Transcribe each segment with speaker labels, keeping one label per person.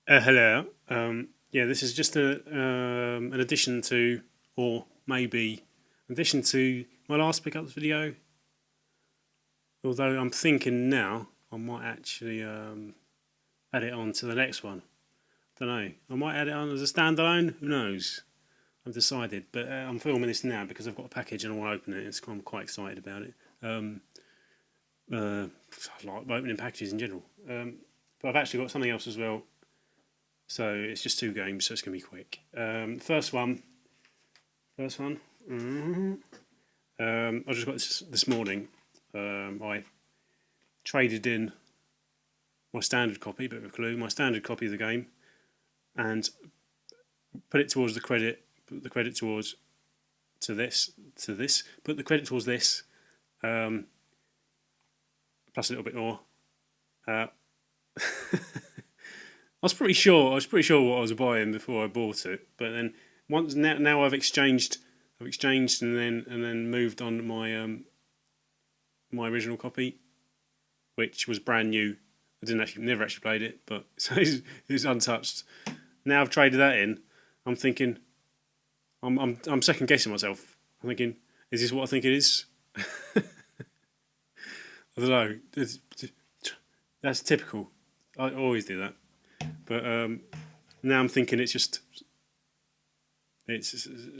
Speaker 1: Hello. Yeah, this is just an addition to, or maybe addition to my last pickups video. Although I'm thinking now I might actually add it on to the next one. Don't know. I might add it on as a standalone. Who knows? I've decided, but I'm filming this now because I've got a package and I want to open it. I'm quite excited about it. I like opening packages in general. But I've actually got something else as well. So it's just two games, so it's going to be quick. First one. I just got this morning. I traded in my standard copy, bit of a clue, my standard copy of the game, and put it towards the credit. Put the credit towards this. Put the credit towards this, plus a little bit more. I was pretty sure what I was buying before I bought it, but then now I've exchanged and then moved on to my original copy, which was brand new. I never actually played it, but so it's untouched. Now I've traded that in. I'm thinking, I'm second guessing myself. I'm thinking, is this what I think it is? I don't know. That's typical. I always do that. But now I'm thinking it's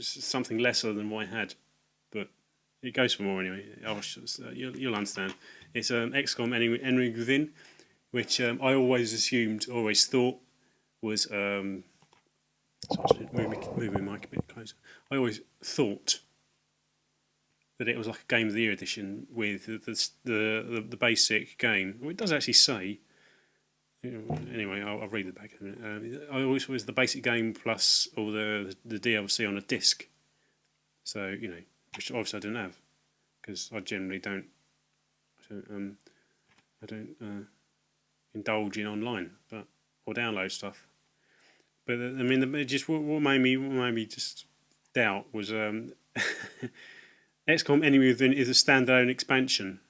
Speaker 1: something lesser than what I had. But it goes for more anyway. You'll understand. It's XCOM Enemy Within, which I always thought was. Sorry, move my mic a bit closer. I always thought that it was like a Game of the Year edition with the basic game. Well, it does actually say. Anyway, I'll read the back of it. I always was the basic game plus all the DLC on a disc. So which obviously I didn't have because I generally don't indulge in online, or download stuff. But I mean, just what made me just doubt was XCOM Enemy Within is a standalone expansion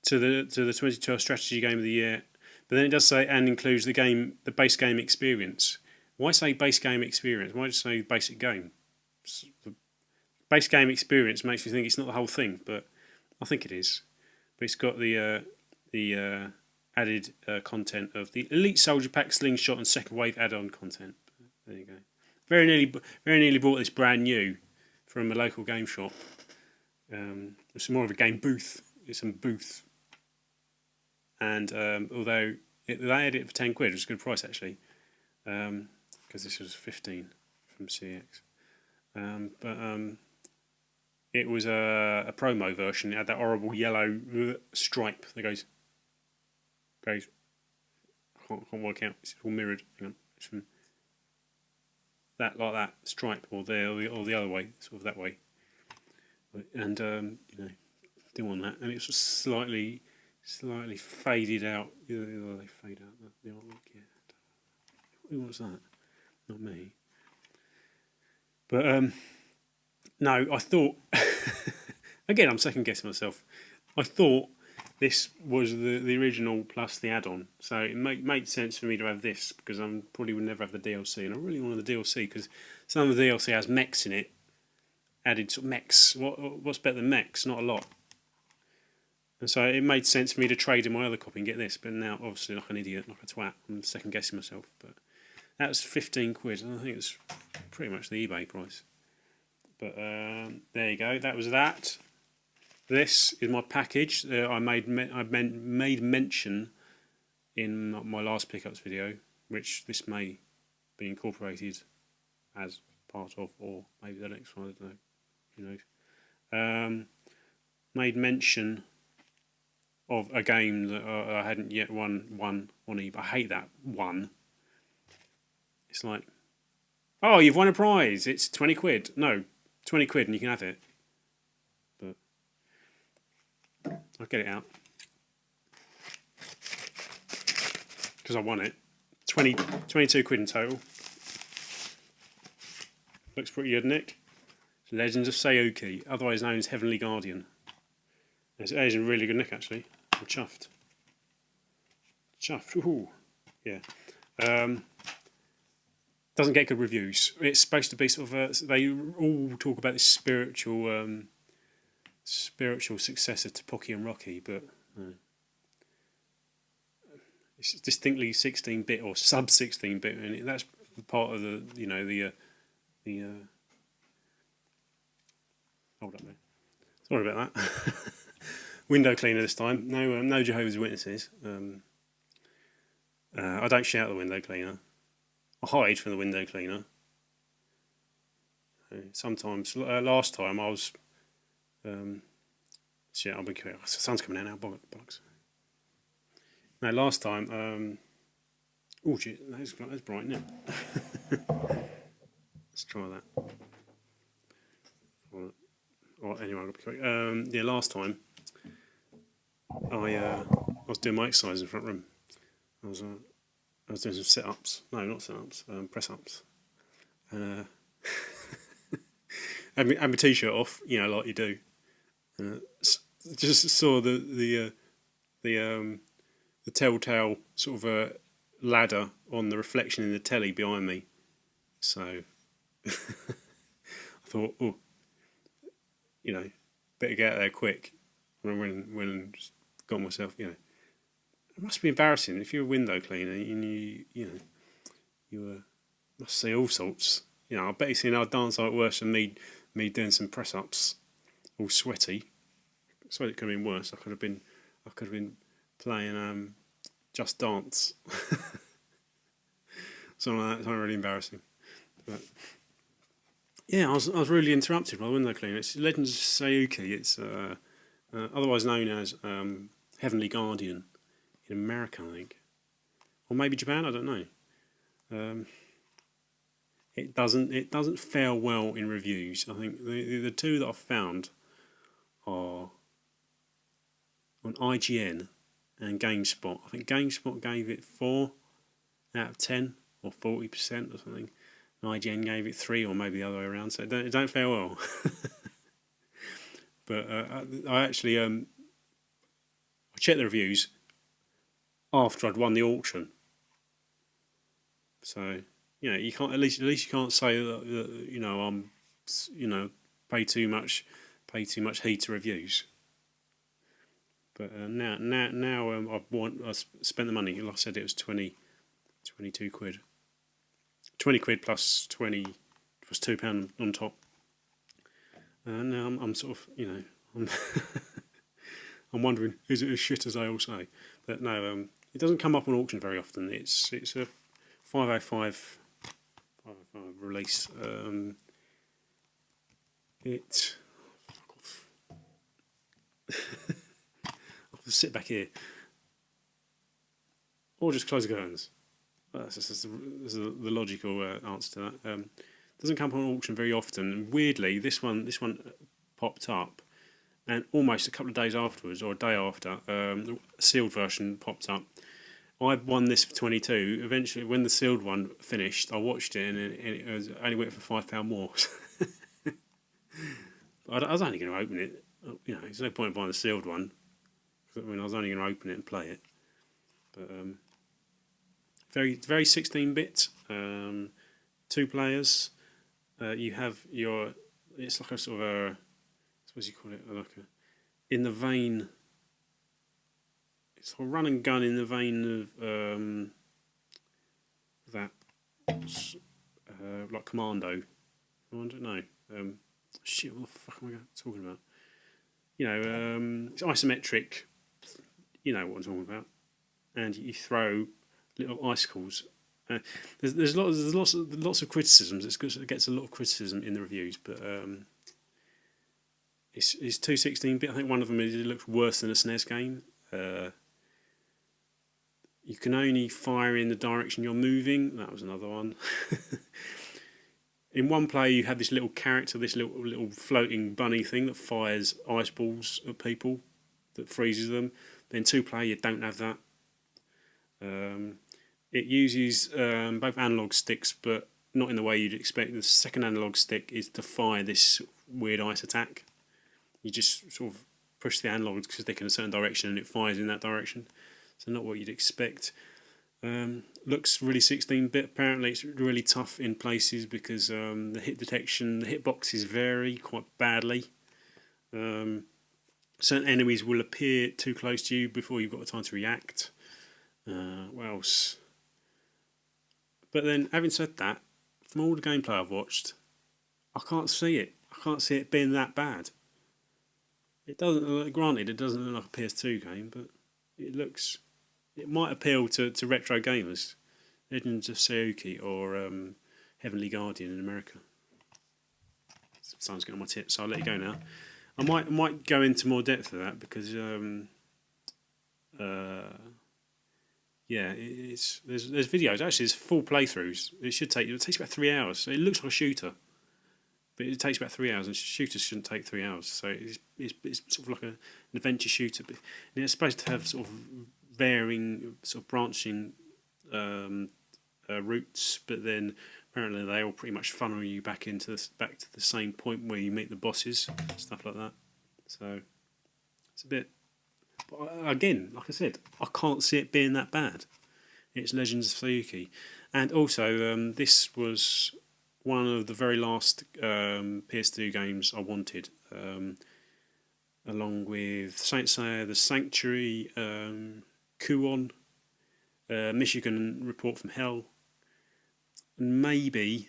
Speaker 1: to the 2012 strategy game of the year, but then it does say and includes the base game experience. Why say base game experience? Why just say basic game? The base game experience makes me think it's not the whole thing, but I think it is. But it's got the added content of the Elite Soldier Pack, Slingshot, and Second Wave add-on content. There you go. Very nearly bought this brand new from a local game shop. It's more of a game booth. It's a booth. And although they had it for £10, which was a good price actually, because this was 15 from CX. It was a promo version. It had that horrible yellow stripe that goes. I can't work out. It's all mirrored. Hang on, it's from that stripe, or the other way, sort of that way. And didn't want that, and it was just slightly faded out. They fade out the artwork. Yeah. Who wants that? Not me. But no, I thought. Again, I'm second guessing myself. I thought this was the original plus the add-on, so it made sense for me to have this because I probably would never have the DLC, and I really wanted the DLC because some of the DLC has mechs in it. Added sort of mechs. What's better than mechs? Not a lot. And so it made sense for me to trade in my other copy and get this, but now obviously like an idiot, like a twat, I'm second guessing myself. But that was £15, and I think it's pretty much the eBay price. But there you go. That was that. This is my package. I made mention in my last pickups video, which this may be incorporated as part of, or maybe the next one. I don't know. Who knows? Made mention of a game that I hadn't yet won on eBay. I hate that one. It's like, oh, you've won a prize. It's £20. No, £20 and you can have it. But I'll get it out because I won it. 22 quid in total. Looks pretty good, Nick. Legends of Sayuki, otherwise known as Heavenly Guardian. It's a really good nick actually. I'm chuffed. Ooh. Yeah. Doesn't get good reviews. It's supposed to be sort of they all talk about this spiritual successor to Pocky and Rocky, but it's distinctly 16-bit or sub 16-bit, and that's part of the the hold up there. Sorry about that. Window cleaner this time. No Jehovah's Witnesses. I don't shout at the window cleaner. I hide from the window cleaner. Sometimes, last time I was. Shit, I'll be quick. The sun's coming out now. Bollocks. No, last time. Oh shit, that's bright, isn't it? Let's try that. Anyway, I'll be quick. Yeah, last time I was doing my exercise in the front room. I was doing some sit-ups. No, not sit-ups. Press-ups. And had my t-shirt off, like you do. Just saw the telltale sort of ladder on the reflection in the telly behind me. So I thought, better get out there quick. When I just got myself, it must be embarrassing if you're a window cleaner and you must see all sorts. I bet you've seen our dance like worse than me doing some press ups, all sweaty. I suppose it could have been worse. I could have been playing Just Dance. Something like that. Something really embarrassing. But yeah, I was really interrupted by the window cleaner. It's Legends of Sayuki. It's otherwise known as Heavenly Guardian in America, I think, or maybe Japan. I don't know. It doesn't fare well in reviews. I think the two that I've found are on IGN and GameSpot. I think GameSpot gave it 4 out of 10 or 40% or something. And IGN gave it 3 or maybe the other way around. So it don't fare well. But I actually I checked the reviews after I'd won the auction. So you can't at least you can't say that I'm pay too much heed to reviews. But now I spent the money. Like I said, it was 22 quid. 20 quid plus 20 plus £2 on top. And now I'm sort of I'm wondering, is it as shit as they all say? But no, it doesn't come up on auction very often. It's a 505 release. I'll sit back here, or just close the curtains. That's the logical answer to that. Doesn't come up on auction very often. And weirdly, this one popped up, and almost a couple of days afterwards, or a day after, the sealed version popped up. I won this for 22. Eventually, when the sealed one finished, I watched it, and it only went for £5 more. I was only going to open it. There's no point in buying the sealed one. I was only going to open it and play it. But very 16-bit. 2 players. You have it's like a sort of a, what do you call it? Like in the vein. It's a run and gun in the vein of that, like Commando. I don't know. Shit, what the fuck am I talking about? It's isometric. You know what I'm talking about. And you throw little icicles. There's lots of criticisms. It gets a lot of criticism in the reviews, but it's 216-bit. I think one of them is it looks worse than a SNES game. You can only fire in the direction you're moving. That was another one. In one player, you have this little character, this little floating bunny thing that fires ice balls at people, that freezes them. Then 2-player, you don't have that. It uses both analog sticks, but not in the way you'd expect. The second analog stick is to fire this weird ice attack. You just sort of push the analogs because they can a certain direction, and it fires in that direction. So not what you'd expect. Looks really 16-bit. Apparently, it's really tough in places because the hit detection, the hitboxes vary quite badly. Certain enemies will appear too close to you before you've got time to react. What else? But then, having said that, from all the gameplay I've watched, I can't see it. I can't see it being that bad. It doesn't. Granted, it doesn't look like a PS2 game, but it looks. It might appeal to retro gamers. Legends of Seoki or Heavenly Guardian in America. Someone's getting on my tits, so I'll let you go now. I might go into more depth of that because there's videos. Actually, there's full playthroughs. It takes about 3 hours. So it looks like a shooter, but it takes about 3 hours, and shooters shouldn't take 3 hours. So it's sort of like an adventure shooter, but it's supposed to have sort of varying, sort of branching routes, but then apparently they all pretty much funnel you back to the same point where you meet the bosses, stuff like that. So it's a bit. But again, like I said, I can't see it being that bad. It's Legends of Sayuki, and also this was one of the very last PS2 games I wanted, along with Saint Seiya, The Sanctuary, Kuon, Michigan Report from Hell, and maybe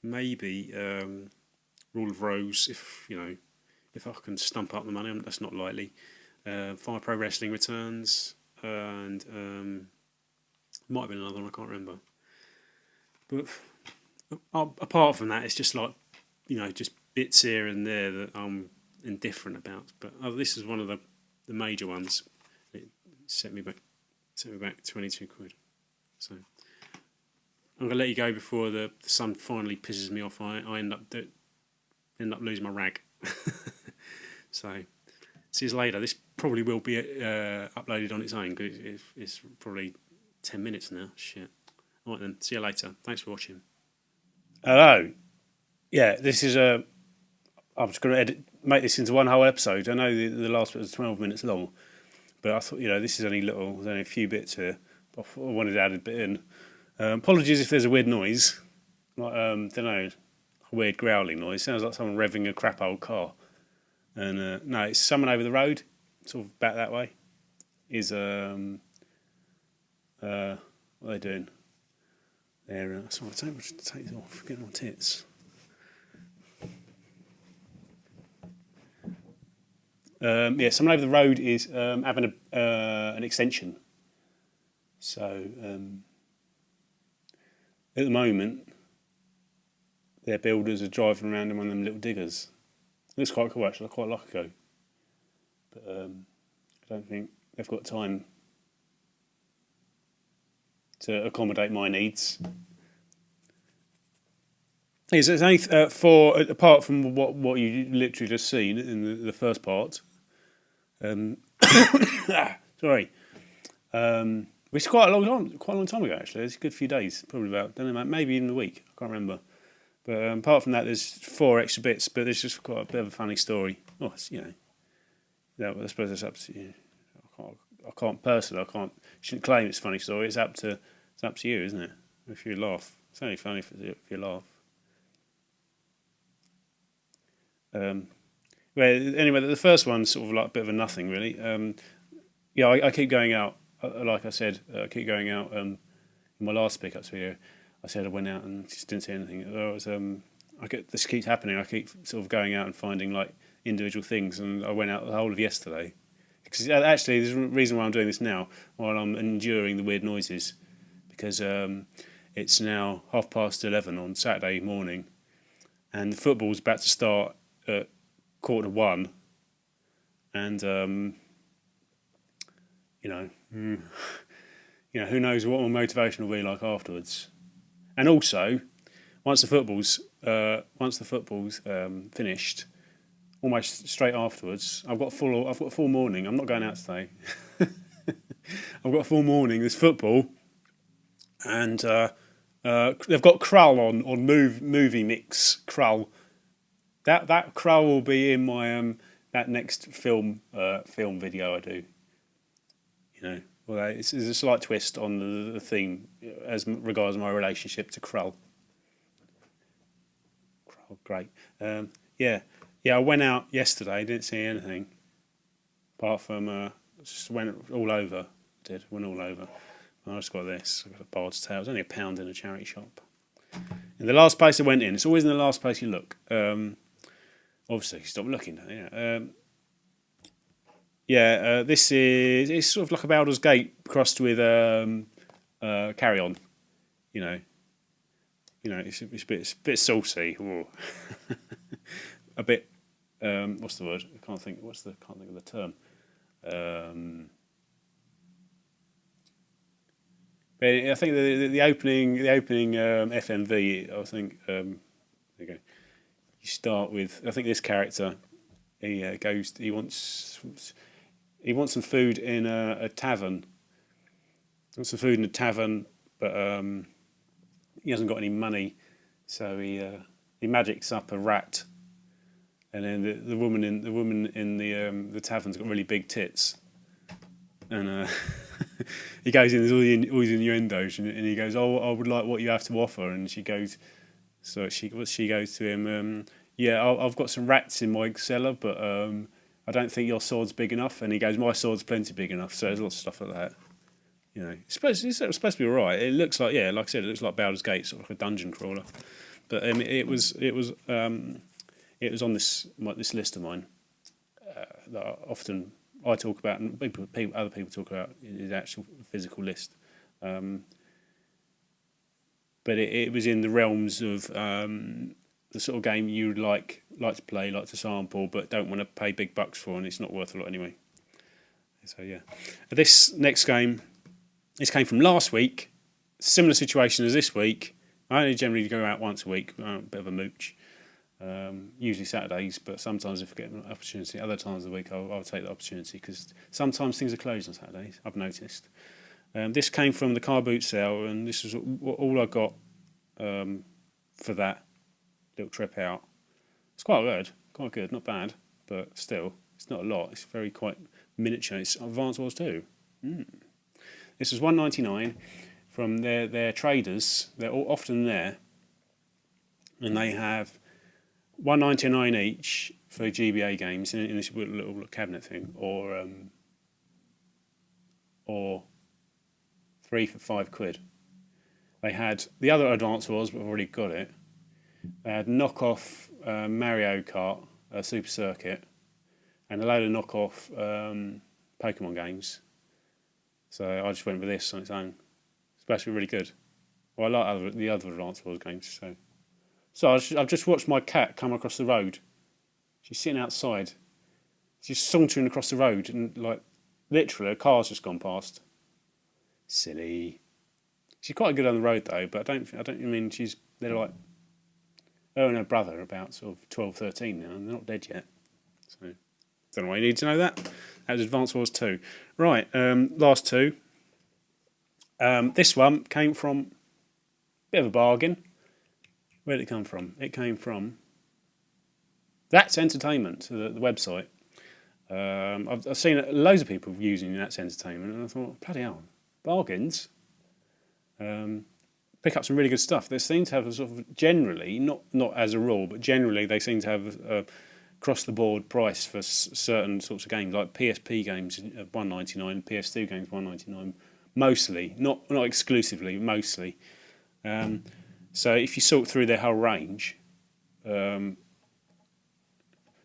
Speaker 1: Rule of Rose if I can stump up the money. That's not likely. Fire Pro Wrestling Returns, and might have been another one, I can't remember. But apart from that, it's just like just bits here and there that I'm indifferent about. But this is one of the major ones. It set me back 22 quid. So I'm gonna let you go before the sun finally pisses me off. I end up losing my rag. So see you later. This probably will be uploaded on its own because it's probably 10 minutes now. Shit. All right then. See you later. Thanks for watching. Hello. Yeah, this is I'm just going to make this into one whole episode. I know the last bit was 12 minutes long, but I thought this is there's only a few bits here. I wanted to add a bit in. Apologies if there's a weird noise, like don't know, a weird growling noise. Sounds like someone revving a crap old car. And no, it's someone over the road, sort of back that way. Is what are they doing? They're sorry, I don't want to take it off. Getting on tits. Someone over the road is having an extension. So at the moment, their builders are driving around in one of them little diggers. It looks quite cool actually. I quite like a go, but I don't think they've got time to accommodate my needs. It's only apart from what you literally just seen in the first part. Sorry, which is quite a long time ago actually. It's a good few days, probably about maybe even a week. I can't remember. But apart from that, there's 4 extra bits. But there's just quite a bit of a funny story. Oh, I suppose it's up to you. I can't personally. Shouldn't claim it's a funny story. It's up to you, isn't it? If you laugh, it's only funny if you laugh. Well, anyway, the first one's sort of like a bit of a nothing, really. I keep going out. Like I said, I keep going out. In my last pickups video, I said I went out and just didn't see anything. This keeps happening. I keep sort of going out and finding like individual things, and I went out the whole of yesterday. Because actually, there's a reason why I'm doing this now, while I'm enduring the weird noises, because it's now 11:30 on Saturday morning, and the football's about to start at 1:15, and who knows what my motivation will be like afterwards. And also, once the football's finished, almost straight afterwards, I've got a full morning. I'm not going out today. I've got a full morning. There's football, and they've got Krull on movie mix. Krull. That Krull will be in my that next film video I do. Well, there's a slight twist on the theme as regards my relationship to Krull. Krull, great. Yeah, yeah. I went out yesterday. Didn't see anything apart from just went all over. Went all over. I just got this. I got a Bard's Tale. It was only £1 in a charity shop. And the last place I went in, it's always in the last place you look. Obviously, stop looking. This is it's sort of like a Baldur's Gate crossed with Carry On. You know, it's a bit saucy, a bit. What's the word? I can't think. Can't think of the term. But I think the opening FMV. I think there you go. You start with. I think this character. He goes. He wants some food in a tavern. He wants some food in a tavern, but he hasn't got any money, so he magics up a rat, and then the woman in the tavern's got really big tits, and he goes in. There's all these innuendos, and he goes, "Oh, I would like what you have to offer," and she goes, she goes to him. Yeah, I've got some rats in my cellar, but I don't think your sword's big enough. And he goes, my sword's plenty big enough. So there's lots of stuff like that. It's supposed to be all right. It looks like, like I said, it looks like Baldur's Gate, sort of like a dungeon crawler. But it was on this list of mine that I talk about, and other people talk about his actual physical list. But it was in the realms of the sort of game you'd like to play, like to sample, but don't want to pay big bucks for, and it's not worth a lot anyway. So yeah, this next game, this came from last week. Similar situation as this week. I only generally go out once a week. I'm a bit of a mooch. Usually Saturdays, but sometimes if I get an opportunity, other times of the week I'll take the opportunity because sometimes things are closed on Saturdays. I've noticed. This came from the car boot sale, and this is all I got for that little trip out. It's quite good, not bad, but still, it's not a lot. It's quite miniature. It's Advance Wars 2. This is $1.99 from their traders. They're all often there, and they have $1.99 each for GBA games in this little cabinet thing, or £3 for £5. They had the other Advance Wars, but I've already got it. They had knockoff Mario Kart Super Circuit and a load of knockoff Pokemon games. So I just went with this on its own. It's supposed to be really good. Well, I like the other Advance Wars games. So I've just watched my cat come across the road. She's sitting outside. She's sauntering across the road, and literally a car's just gone past. Silly. She's quite good on the road though, but I don't mean they're like her and her brother are about sort of 12, 13 now, and they're not dead yet. So don't know why you need to know that. That was Advance Wars 2. Right, last two. This one came from a bit of a bargain. Where did it come from? It came from That's Entertainment, the website. I've seen loads of people using That's Entertainment, and I thought, bloody hell, bargains. Pick up some really good stuff. They seem to have a sort of generally, not as a rule, but generally they seem to have a across-the-board price for certain sorts of games, like PSP games $1.99, PS2 games $1.99, mostly, not exclusively, mostly. So if you sort through their whole range, that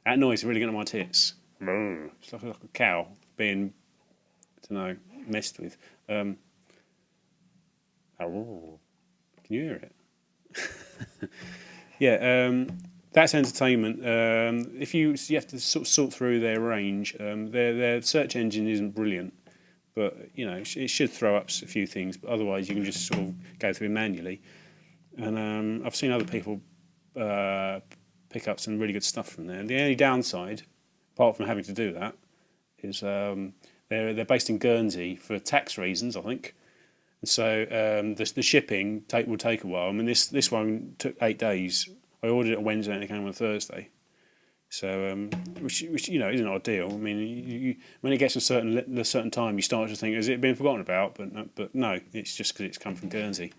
Speaker 1: noise is really getting on my tits. It's like a cow being, messed with. Can you hear it? Yeah, That's Entertainment. If you have to sort through their range, their search engine isn't brilliant, but it should throw up a few things. But otherwise, you can just sort of go through manually. And I've seen other people pick up some really good stuff from there. The only downside, apart from having to do that, is they're based in Guernsey for tax reasons, I think. And so the shipping will take a while. I mean, this one took 8 days. I ordered it on Wednesday and it came on Thursday. So, which isn't ideal. I mean, when it gets a certain time, you start to think, has it been forgotten about? But no, it's just because it's come from Guernsey.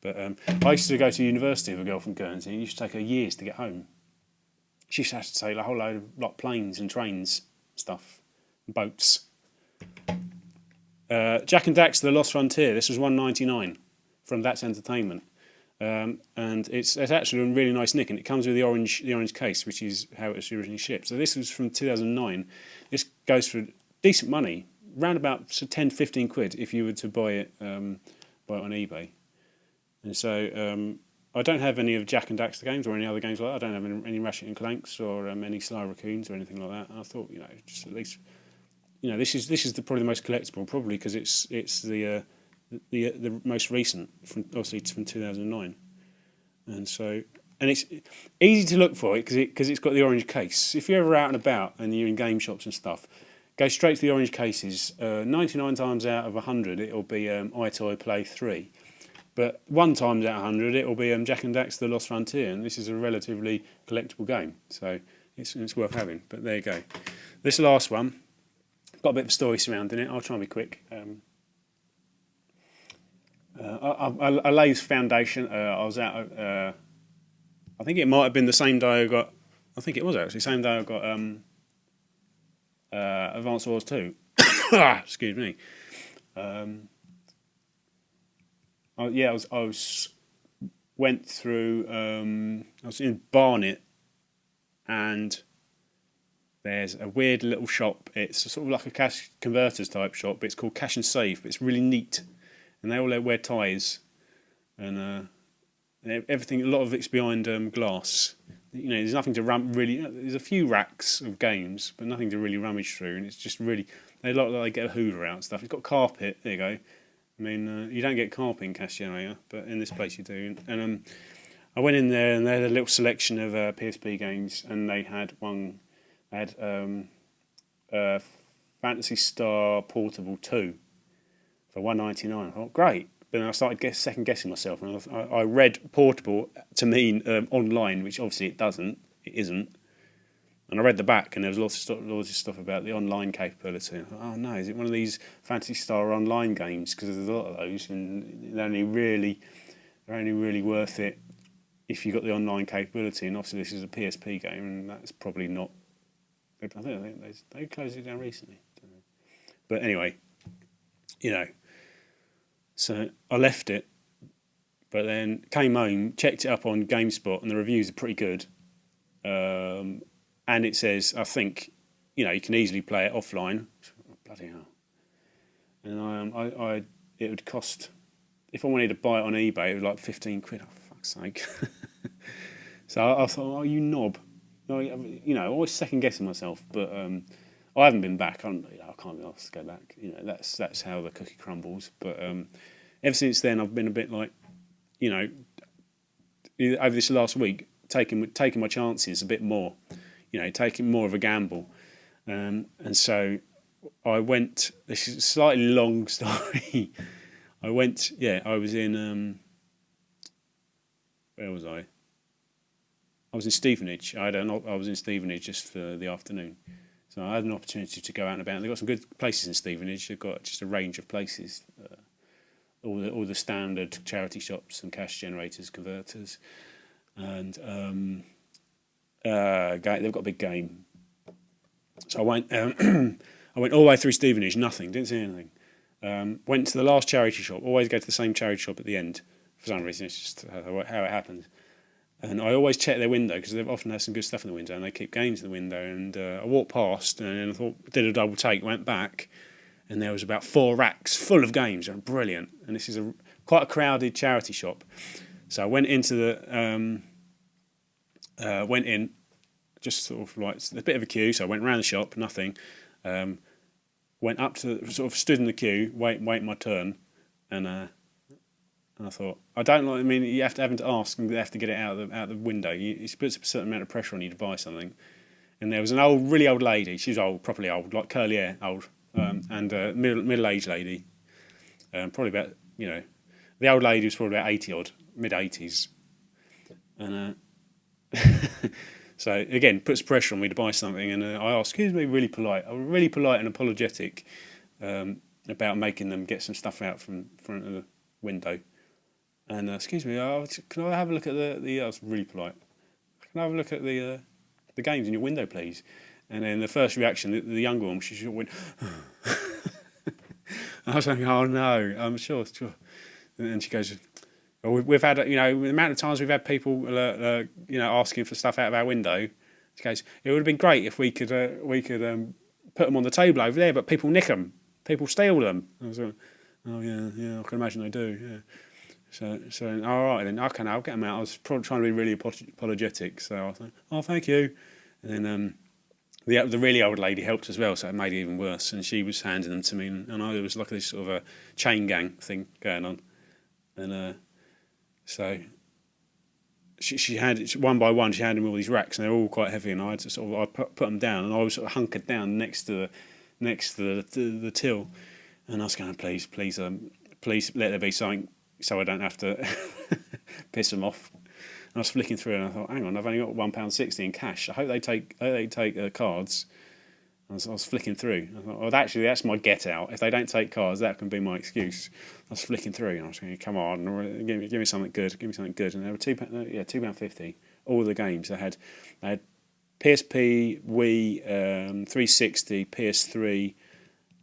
Speaker 1: But I used to go to university with a girl from Guernsey, and it used to take her years to get home. She used to have to take a whole load of planes and trains, stuff, and boats. Jack and Daxter: The Lost Frontier. This was $1.99 from That's Entertainment. And it's actually a really nice nick, and it comes with the orange case, which is how it was originally shipped. So this was from 2009. This goes for decent money, round about 10, 15 quid if you were to buy it on eBay. And so I don't have any of Jack and Daxter games or any other games like that. I don't have any Ratchet and Clanks or any Sly Raccoons or anything like that. And I thought, just at least, this is probably the most collectible, probably because it's the most recent, obviously it's from 2009, and it's easy to look for it because it's got the orange case. If you're ever out and about and you're in game shops and stuff, go straight to the orange cases. 99 times out of 100, it'll be Eye to Eye Play 3, but 1 times out of 100, it'll be Jack and Daxter: The Lost Frontier, and this is a relatively collectible game, so it's worth having. But there you go. This last one got a bit of a story surrounding it. I'll try and be quick. I laid foundation. I was out. I think it might have been the same day I got. I think it was actually the same day I got Advance Wars 2. Excuse me. I went through. I was in Barnet, and there's a weird little shop. It's sort of like a cash converters type shop, but it's called Cash and Save. But it's really neat. And they all wear ties, and everything. A lot of it's behind glass. There's nothing to really. There's a few racks of games, but nothing to really rummage through. And it's just really. They look like they get a Hoover out and stuff. It's got carpet. There you go. I mean, you don't get carpet in Cash Generator, but in this place you do. And I went in there, and they had a little selection of PSP games, and they had one. They had Phantasy Star Portable 2. For $1.99, I thought great, but then I started second guessing myself, and I read portable to mean online, which obviously it isn't. And I read the back, and there was lots of stuff about the online capability. I thought, oh no, is it one of these Phantasy Star online games? Because there's a lot of those, and they're only really worth it if you got the online capability. And obviously this is a PSP game, and that's probably not. I think they closed it down recently. But anyway. So I left it, but then came home, checked it up on GameSpot, and the reviews are pretty good. And it says, I think, you can easily play it offline. Bloody hell! And it would cost, if I wanted to buy it on eBay, it was like 15 quid. Oh, for fuck's sake! So I thought, oh, you knob! I always second guessing myself, but. I haven't been back. I can't be asked to go back. That's how the cookie crumbles. But ever since then, I've been a bit like, over this last week, taking my chances a bit more. Taking more of a gamble. And so I went. This is a slightly long story. I was in. Where was I? I was in Stevenage. I was in Stevenage just for the afternoon. So I had an opportunity to go out and about. They've got some good places in Stevenage. They've got just a range of places, all the standard charity shops and cash generators, converters, and they've got a big game. So I went all the way through Stevenage, nothing, didn't see anything. Went to the last charity shop. Always go to the same charity shop at the end for some reason. It's just how it happens. And I always check their window because they've often had some good stuff in the window, and they keep games in the window. And I walked past, and I thought, did a double take, went back, and there was about 4 racks full of games. And brilliant. And this is quite a crowded charity shop. So I went into just sort of like a bit of a queue. So I went around the shop, nothing. Went up to sort of stood in the queue, wait my turn, and I thought, I don't like. I mean, you have to ask, and they have to get it out of the window. It puts a certain amount of pressure on you to buy something. And there was an really old lady. She was old, properly old, like curly hair, old, and a middle-aged lady. Probably about the old lady was probably about 80 odd, mid-80s, and So again, puts pressure on me to buy something, and I ask, excuse me, really polite. I was really polite and apologetic about making them get some stuff out from front of the window. And excuse me, can I have a look at the? I was really polite. Can I have a look at the games in your window, please? And then the first reaction, the younger one, she just went. I was like, oh no, I'm sure. And then she goes, oh, we've had, the amount of times we've had people, asking for stuff out of our window. She goes, it would have been great if we could put them on the table over there, but people nick them, people steal them. I was like, oh yeah, I can imagine they do. Yeah. So all right then, okay, I'll get them out. I was probably trying to be really apologetic, so I was like, oh, thank you. And then the really old lady helped as well, so it made it even worse. And she was handing them to me, and it was like this sort of a chain gang thing going on. And so she had one by one. She handed me all these racks, and they're all quite heavy. And I had to I put them down, and I was sort of hunkered down next to the till. And I was going, please let there be something, so I don't have to piss them off. And I was flicking through, and I thought, hang on, I've only got £1.60 in cash. I hope they take cards. I was flicking through. I thought, well, actually, that's my get out. If they don't take cards, that can be my excuse. I was flicking through, and I was going, come on, give me something good. Give me something good. And they were £2.50. All the games they had PSP, Wii, 360, PS3,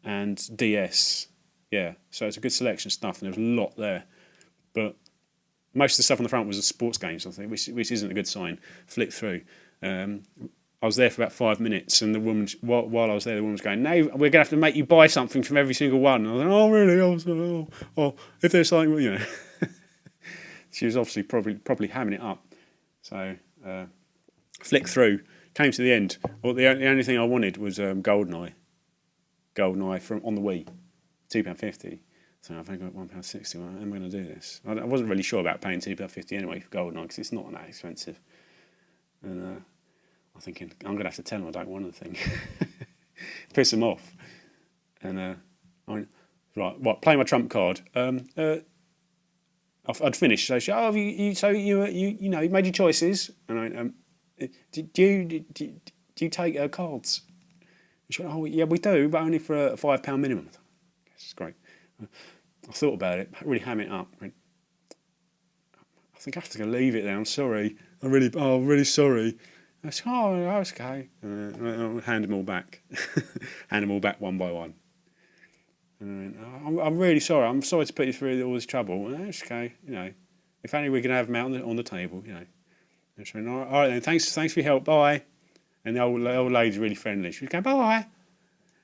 Speaker 1: and DS. Yeah, so it's a good selection of stuff, and there was a lot there. But most of the stuff on the front was the sports games, I think, which isn't a good sign. Flick through. I was there for about 5 minutes, and the woman, while I was there, the woman was going, "No, we're going to have to make you buy something from every single one." And I was like, "Oh, really? Oh, if there's something, She was obviously probably hamming it up. So flick through, came to the end. Well, the only thing I wanted was GoldenEye from on the Wii, £2.50. So I've only got £1.60. Well, I'm going to do this. I wasn't really sure about paying £2.50 anyway for GoldenEye because it's not that expensive. And I'm thinking, I'm going to have to tell them I don't want anything. Piss them off. And I went, right, play my trump card. I'd finished. So she, you made your choices. And I went, do you take cards? And she went, oh yeah, we do, but only for a £5 minimum. This is great. I thought about it, really ham it up. I think I have to leave it there. I'm sorry. I'm really sorry. I said, oh, that's okay. I'll hand them all back. Hand them all back one by one. And I'm really sorry. I'm sorry to put you through all this trouble. That's okay. If only we can have them out on the table. And she went, all right then. Thanks for your help. Bye. And the old lady's really friendly. She was going, bye.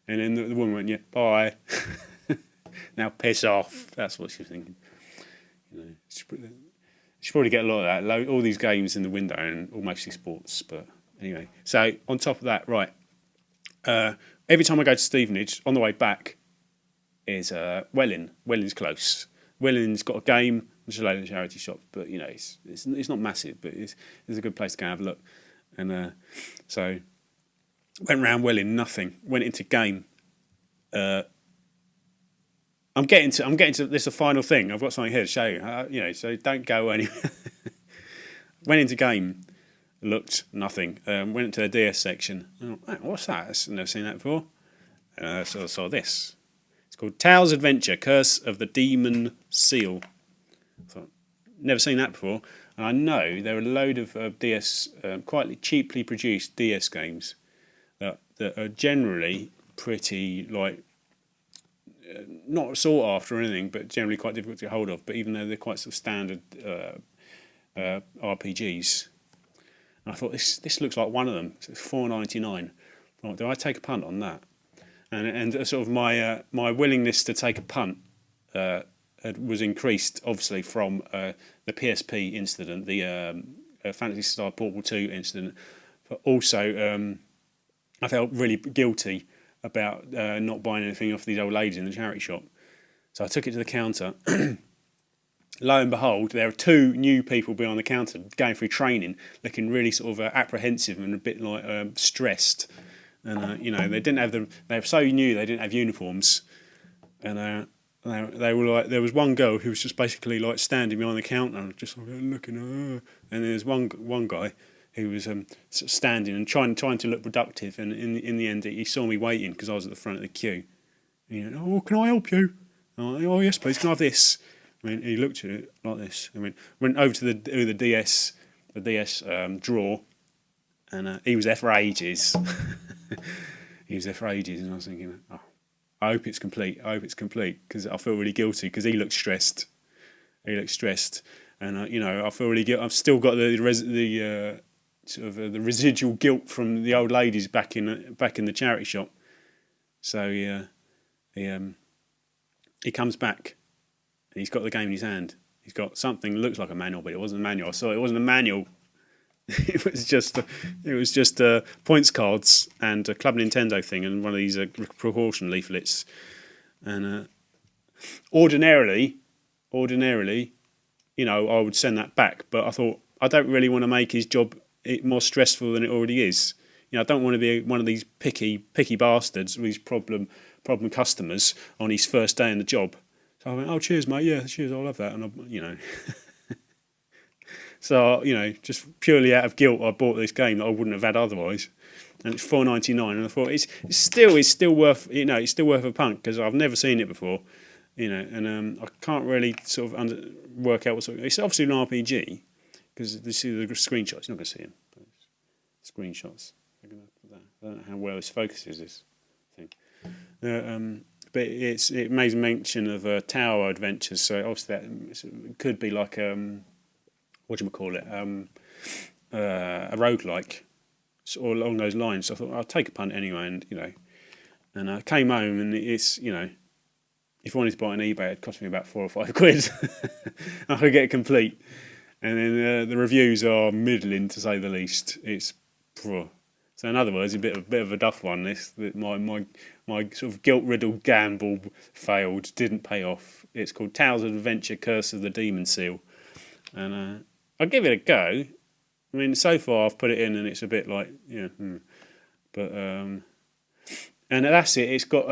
Speaker 1: And then the woman went, yeah, bye. Now piss off. That's what she was thinking. She probably get a lot of that. All these games in the window and all mostly sports. But anyway, so on top of that, right. Every time I go to Stevenage, on the way back is Welling. Welling's close. Welling's got a game. There's a load of charity shops, but it's not massive, but it's a good place to go and have a look. And so went round Welling, nothing. Went into game. I'm getting to this is the final thing. I've got something here to show you. So don't go anywhere. Went into game, looked, nothing. Went into the DS section. What's that? I've never seen that before. So I saw this. It's called Tails Adventure: Curse of the Demon Seal. I thought, never seen that before. And I know there are a load of DS, quite cheaply produced DS games that are generally pretty not sought after or anything, but generally quite difficult to get hold of. But even though they're quite sort of standard RPGs, and I thought this looks like one of them. So it's £4.99. Right, do I take a punt on that? And sort of my willingness to take a punt was increased, obviously, from the PSP incident, the Phantasy Star Portable 2 incident, but also I felt really guilty about not buying anything off these old ladies in the charity shop. So I took it to the counter. Lo and behold, there are two new people behind the counter going through training, looking really sort of apprehensive and a bit like stressed. And they didn't have them. They were so new they didn't have uniforms. And they were like, there was one girl who was just basically like standing behind the counter, just like looking. And there's one guy sort of standing and trying to look productive. And in the end, he saw me waiting because I was at the front of the queue. And he went, "Oh, can I help you?" And I went, "Oh, yes, please. Can I have this?" I mean, he looked at it like this. I mean, went over to the DS drawer, and he was there for ages. He was there for ages, and I was thinking, "Oh, I hope it's complete. I hope it's complete," because I feel really guilty because he looked stressed. And I feel really guilty. I've still got the the residual guilt from the old ladies back in the charity shop. So he comes back. And he's got the game in his hand. He's got something that looks like a manual, but it wasn't a manual. I saw it wasn't a manual. It was just points cards and a Club Nintendo thing and one of these precaution leaflets. And ordinarily, I would send that back. But I thought I don't really want to make his job more stressful than it already is. I don't want to be one of these picky bastards, these problem customers on his first day in the job. So I went, "Oh, cheers, mate. Yeah, cheers. I'll have that." And so just purely out of guilt, I bought this game that I wouldn't have had otherwise, and it's $4.99. And I thought it's still worth it's still worth a punt because I've never seen it before, and I can't really sort of work out what sort of, it's obviously an RPG because you see the screenshots. You're not going to see them. Screenshots. I don't know how well this focuses this thing. But it makes mention of tower adventures, so obviously that could be like a roguelike, or along those lines. So I thought I'll take a punt anyway, and I came home and it's if I wanted to buy it on eBay, it cost me about £4 or £5. I could get it complete, and then the reviews are middling to say the least. It's so in other words, a bit of a duff one. My sort of guilt-riddled gamble failed, didn't pay off. It's called Tales of Adventure: Curse of the Demon Seal, and I'll give it a go. I mean, so far I've put it in, and it's a bit like but and that's it. It's got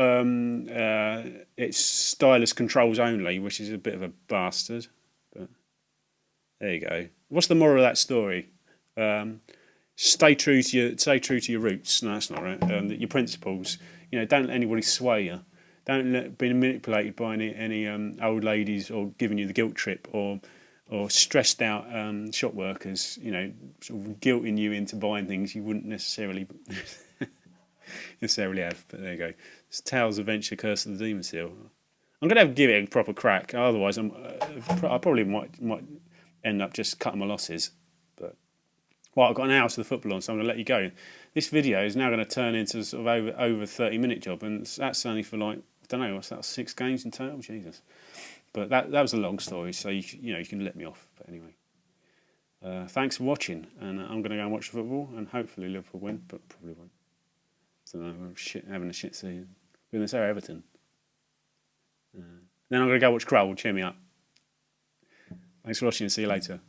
Speaker 1: it's stylus controls only, which is a bit of a bastard. But there you go. What's the moral of that story? Stay true to your roots. No, that's not right. Your principles. Don't let anybody sway you. Don't be manipulated by any old ladies or giving you the guilt trip or stressed out shop workers. Sort of guilting you into buying things you wouldn't necessarily have. But there you go. It's Tales of Adventure: Curse of the Demon Seal. I'm gonna have to give it a proper crack. Otherwise, I probably might end up just cutting my losses. Well, I've got an hour to the football on, so I'm going to let you go. This video is now going to turn into a sort of over 30-minute job, and that's only for I don't know, what's that, 6 games in total? Jesus. But that was a long story, so you can let me off. But anyway, thanks for watching, and I'm going to go and watch the football, and hopefully Liverpool win, but probably won't. So I'm having a shit season. We're going to say Everton. Then I'm going to go watch Crowell. Cheer me up. Thanks for watching, and see you later.